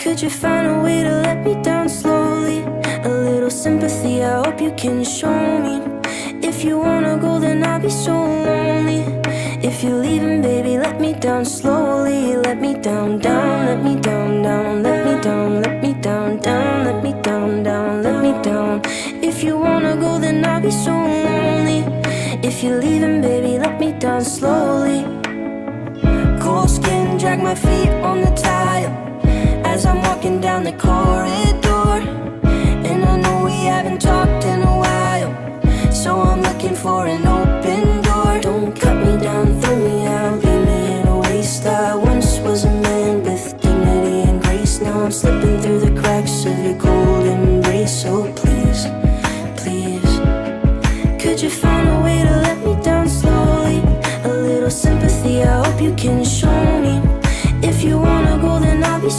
Could you find a way to let me down slowly? A little sympathy, I hope you can show me. If you wanna go, then I'll be so lonely. If you're leaving, baby, let me down slowly. Let me down, down, let me down, down. Let me down, let me down, down. Let me down, down, let me down. If you wanna go, then I'll be so lonely. If you're leaving, baby, let me down slowly. Cold skin, drag my feet on the tile as I'm walking down the corridor. And I know we haven't talked in a while, so I'm looking for an open door. Don't cut me down, throw me out, leave me in a waste. I once was a man with dignity and grace. Now I'm slipping through the cracks of your cold embrace. So please, please, could you find a way to let me down slowly? A little sympathy, I hope you can show me. If you wanna go, then I'll be so